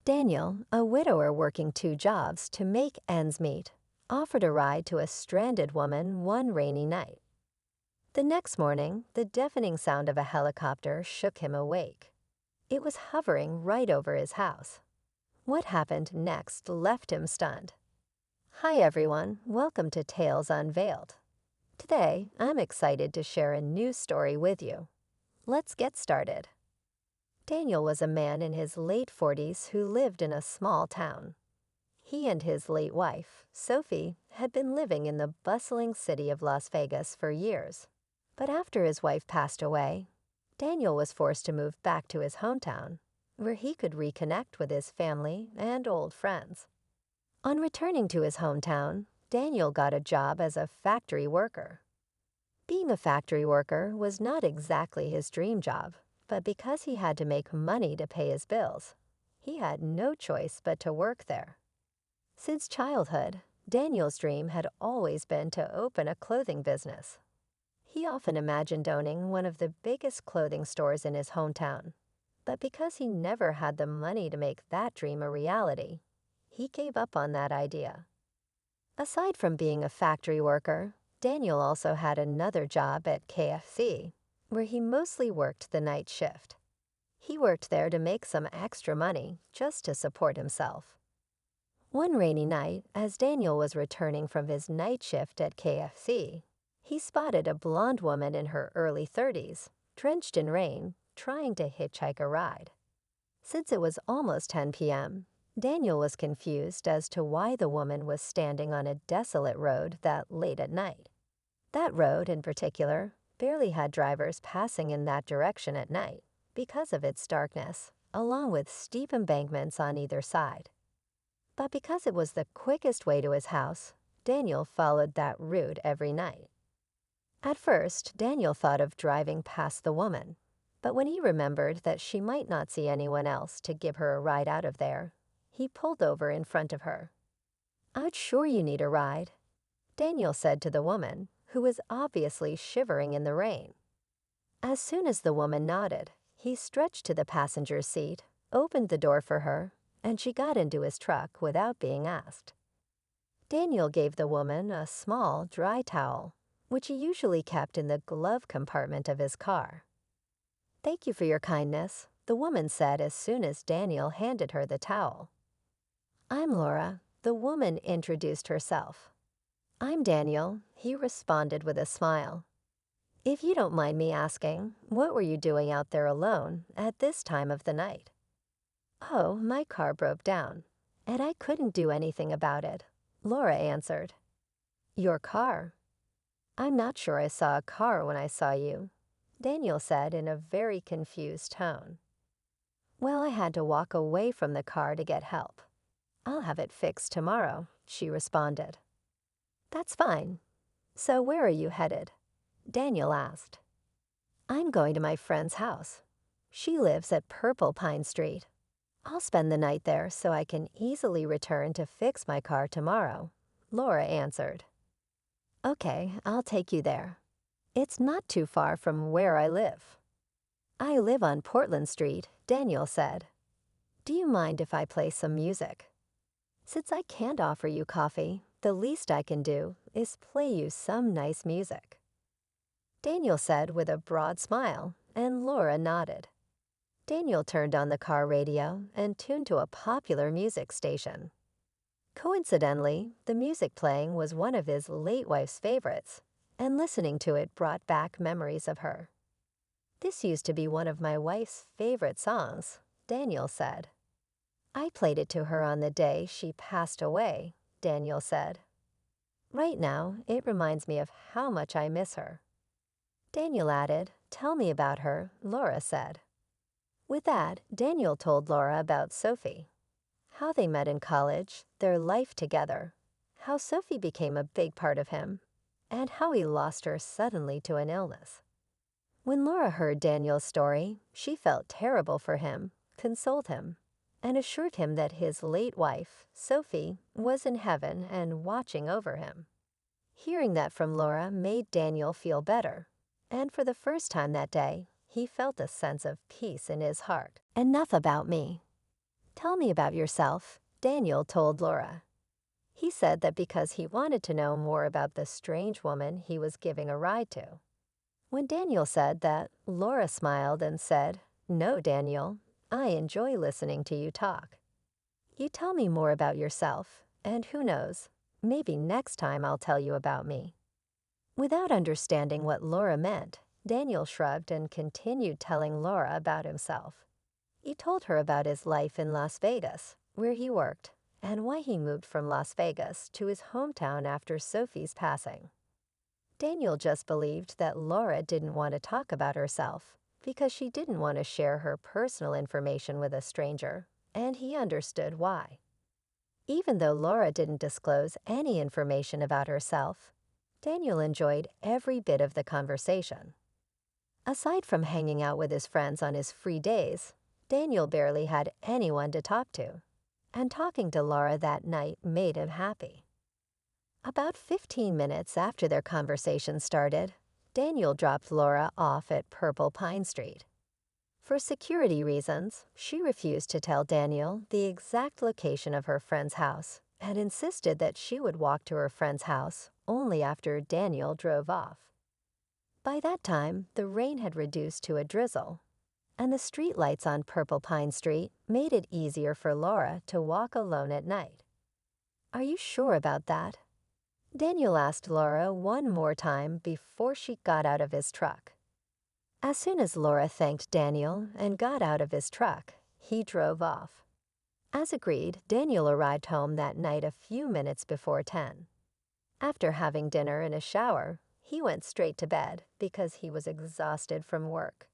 Daniel, a widower working two jobs to make ends meet, offered a ride to a stranded woman one rainy night. The next morning, the deafening sound of a helicopter shook him awake. It was hovering right over his house. What happened next left him stunned. Hi everyone, welcome to Tales Unveiled. Today, I'm excited to share a new story with you. Let's get started. Daniel was a man in his late 40s who lived in a small town. He and his late wife, Sophie, had been living in the bustling city of Las Vegas for years. But after his wife passed away, Daniel was forced to move back to his hometown, where he could reconnect with his family and old friends. On returning to his hometown, Daniel got a job as a factory worker. Being a factory worker was not exactly his dream job, but because he had to make money to pay his bills, he had no choice but to work there. Since childhood, Daniel's dream had always been to open a clothing business. He often imagined owning one of the biggest clothing stores in his hometown, but because he never had the money to make that dream a reality, he gave up on that idea. Aside from being a factory worker, Daniel also had another job at KFC, where he mostly worked the night shift. He worked there to make some extra money just to support himself. One rainy night, as Daniel was returning from his night shift at KFC, he spotted a blonde woman in her early 30s, drenched in rain, trying to hitchhike a ride. Since it was almost 10 p.m., Daniel was confused as to why the woman was standing on a desolate road that late at night. That road, in particular, barely had drivers passing in that direction at night because of its darkness, along with steep embankments on either side. But because it was the quickest way to his house, Daniel followed that route every night. At first, Daniel thought of driving past the woman, but when he remembered that she might not see anyone else to give her a ride out of there, he pulled over in front of her. "I'm sure you need a ride," Daniel said to the woman, who was obviously shivering in the rain. As soon as the woman nodded, he stretched to the passenger seat, opened the door for her, and she got into his truck without being asked. Daniel gave the woman a small, dry towel, which he usually kept in the glove compartment of his car. "Thank you for your kindness," the woman said as soon as Daniel handed her the towel. "I'm Laura," the woman introduced herself. "I'm Daniel," he responded with a smile. "If you don't mind me asking, what were you doing out there alone at this time of the night?" "Oh, my car broke down, and I couldn't do anything about it," Laura answered. "Your car?" "I'm not sure I saw a car when I saw you," Daniel said in a very confused tone. "Well, I had to walk away from the car to get help. I'll have it fixed tomorrow," she responded. "That's fine. So where are you headed?" Daniel asked. "I'm going to my friend's house. She lives at Purple Pine Street. I'll spend the night there so I can easily return to fix my car tomorrow," Laura answered. "Okay, I'll take you there. It's not too far from where I live." "I live on Portland Street," Daniel said. "Do you mind if I play some music?" "Since I can't offer you coffee, the least I can do is play you some nice music," Daniel said with a broad smile, and Laura nodded. Daniel turned on the car radio and tuned to a popular music station. Coincidentally, the music playing was one of his late wife's favorites, and listening to it brought back memories of her. "This used to be one of my wife's favorite songs," Daniel said. "I played it to her on the day she passed away," Daniel said. "Right now, it reminds me of how much I miss her." Daniel added, "Tell me about her," Laura said. With that, Daniel told Laura about Sophie, how they met in college, their life together, how Sophie became a big part of him, and how he lost her suddenly to an illness. When Laura heard Daniel's story, she felt terrible for him, consoled him, and assured him that his late wife, Sophie, was in heaven and watching over him. Hearing that from Laura made Daniel feel better, and for the first time that day, he felt a sense of peace in his heart. "Enough about me." Tell me about yourself, Daniel told Laura. He said that because he wanted to know more about the strange woman he was giving a ride to. When Daniel said that, Laura smiled and said, "No, Daniel, I enjoy listening to you talk. You tell me more about yourself, and who knows, maybe next time I'll tell you about me." Without understanding what Laura meant, Daniel shrugged and continued telling Laura about himself. He told her about his life in Las Vegas, where he worked, and why he moved from Las Vegas to his hometown after Sophie's passing. Daniel just believed that Laura didn't want to talk about herself because she didn't want to share her personal information with a stranger, and he understood why. Even though Laura didn't disclose any information about herself, Daniel enjoyed every bit of the conversation. Aside from hanging out with his friends on his free days, Daniel barely had anyone to talk to, and talking to Laura that night made him happy. About 15 minutes after their conversation started, Daniel dropped Laura off at Purple Pine Street. For security reasons, she refused to tell Daniel the exact location of her friend's house and insisted that she would walk to her friend's house only after Daniel drove off. By that time, the rain had reduced to a drizzle, and the streetlights on Purple Pine Street made it easier for Laura to walk alone at night. "Are you sure about that?" Daniel asked Laura one more time before she got out of his truck. As soon as Laura thanked Daniel and got out of his truck, he drove off. As agreed, Daniel arrived home that night a few minutes before 10. After having dinner and a shower, he went straight to bed because he was exhausted from work.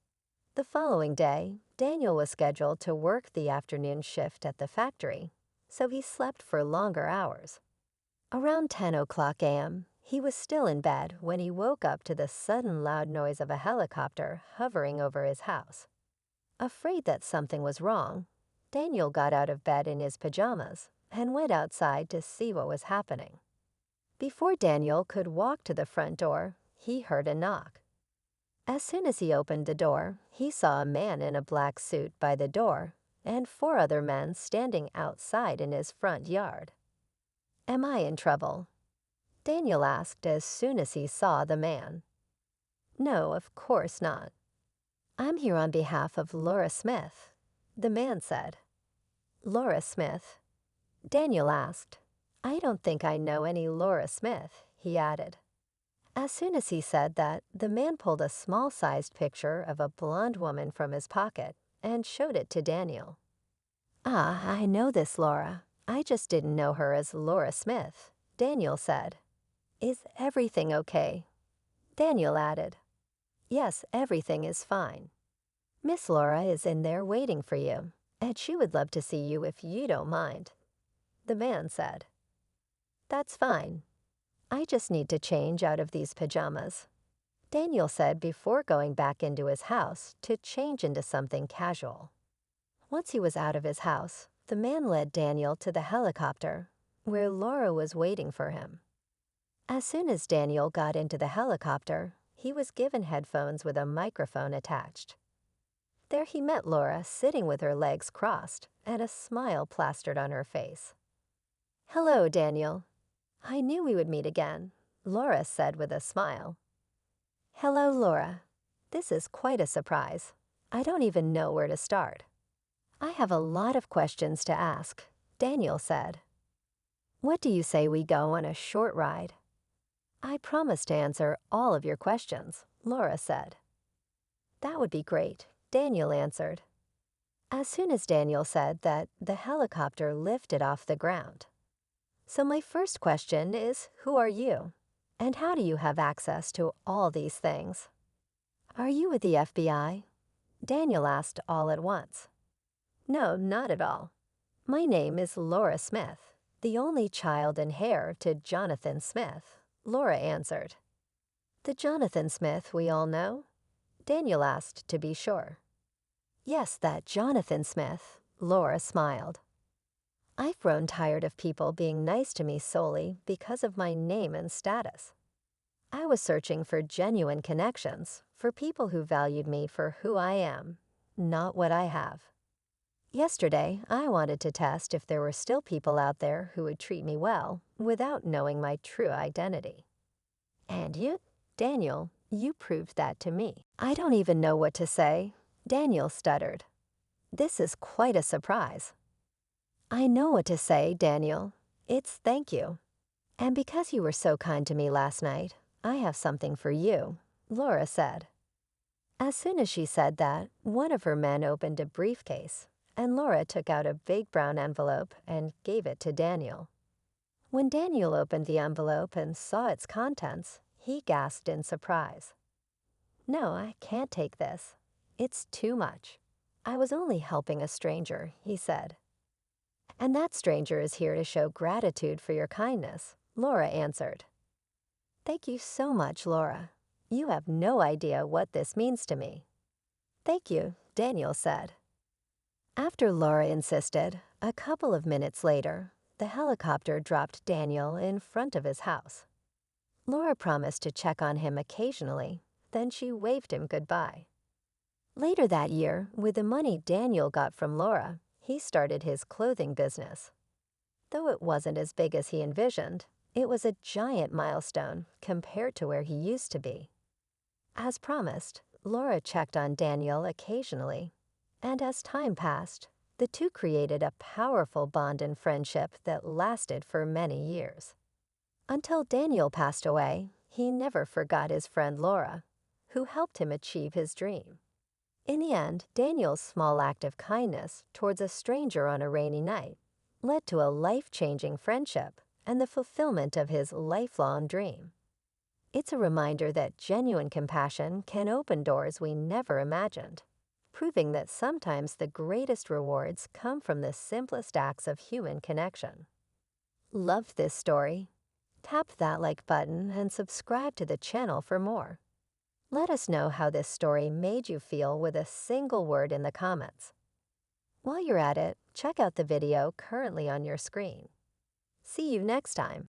The following day, Daniel was scheduled to work the afternoon shift at the factory, so he slept for longer hours. Around 10 o'clock a.m., he was still in bed when he woke up to the sudden loud noise of a helicopter hovering over his house. Afraid that something was wrong, Daniel got out of bed in his pajamas and went outside to see what was happening. Before Daniel could walk to the front door, he heard a knock. As soon as he opened the door, he saw a man in a black suit by the door and 4 other men standing outside in his front yard. "Am I in trouble?" Daniel asked as soon as he saw the man. "No, of course not. I'm here on behalf of Laura Smith," the man said. "Laura Smith?" Daniel asked. "I don't think I know any Laura Smith," he added. As soon as he said that, the man pulled a small-sized picture of a blonde woman from his pocket and showed it to Daniel. "Ah, I know this Laura. I just didn't know her as Laura Smith," Daniel said. "Is everything okay?" Daniel added. "Yes, everything is fine. Miss Laura is in there waiting for you, and she would love to see you if you don't mind," the man said. "That's fine. I just need to change out of these pajamas," Daniel said before going back into his house to change into something casual. Once he was out of his house, the man led Daniel to the helicopter, where Laura was waiting for him. As soon as Daniel got into the helicopter, he was given headphones with a microphone attached. There he met Laura sitting with her legs crossed and a smile plastered on her face. "Hello, Daniel. I knew we would meet again," Laura said with a smile. "Hello, Laura. This is quite a surprise. I don't even know where to start." "I have a lot of questions to ask," Daniel said. "What do you say we go on a short ride?" "I promise to answer all of your questions," Laura said. "That would be great," Daniel answered. As soon as Daniel said that, the helicopter lifted off the ground. "So my first question is, who are you? And how do you have access to all these things?" "Are you with the FBI?" Daniel asked all at once. "No, not at all. My name is Laura Smith, the only child and heir to Jonathan Smith," Laura answered. "The Jonathan Smith we all know?" Daniel asked to be sure. "Yes, that Jonathan Smith," Laura smiled. "I've grown tired of people being nice to me solely because of my name and status. I was searching for genuine connections, for people who valued me for who I am, not what I have." Yesterday, I wanted to test if there were still people out there who would treat me well without knowing my true identity. And you, Daniel, you proved that to me. I don't even know what to say. Daniel stuttered. This is quite a surprise. I know what to say, Daniel. It's thank you. And because you were so kind to me last night, I have something for you, Laura said. As soon as she said that, one of her men opened a briefcase, and Laura took out a big brown envelope and gave it to Daniel. When Daniel opened the envelope and saw its contents, he gasped in surprise. No, I can't take this. It's too much. I was only helping a stranger, he said. And that stranger is here to show gratitude for your kindness, Laura answered. Thank you so much, Laura. You have no idea what this means to me. Thank you, Daniel said. After Laura insisted, a couple of minutes later, the helicopter dropped Daniel in front of his house. Laura promised to check on him occasionally, then she waved him goodbye. Later that year, with the money Daniel got from Laura, he started his clothing business. Though it wasn't as big as he envisioned, it was a giant milestone compared to where he used to be. As promised, Laura checked on Daniel occasionally, and as time passed, the two created a powerful bond and friendship that lasted for many years. Until Daniel passed away, he never forgot his friend Laura, who helped him achieve his dream. In the end, Daniel's small act of kindness towards a stranger on a rainy night led to a life-changing friendship and the fulfillment of his lifelong dream. It's a reminder that genuine compassion can open doors we never imagined, proving that sometimes the greatest rewards come from the simplest acts of human connection. Loved this story? Tap that like button and subscribe to the channel for more. Let us know how this story made you feel with a single word in the comments. While you're at it, check out the video currently on your screen. See you next time.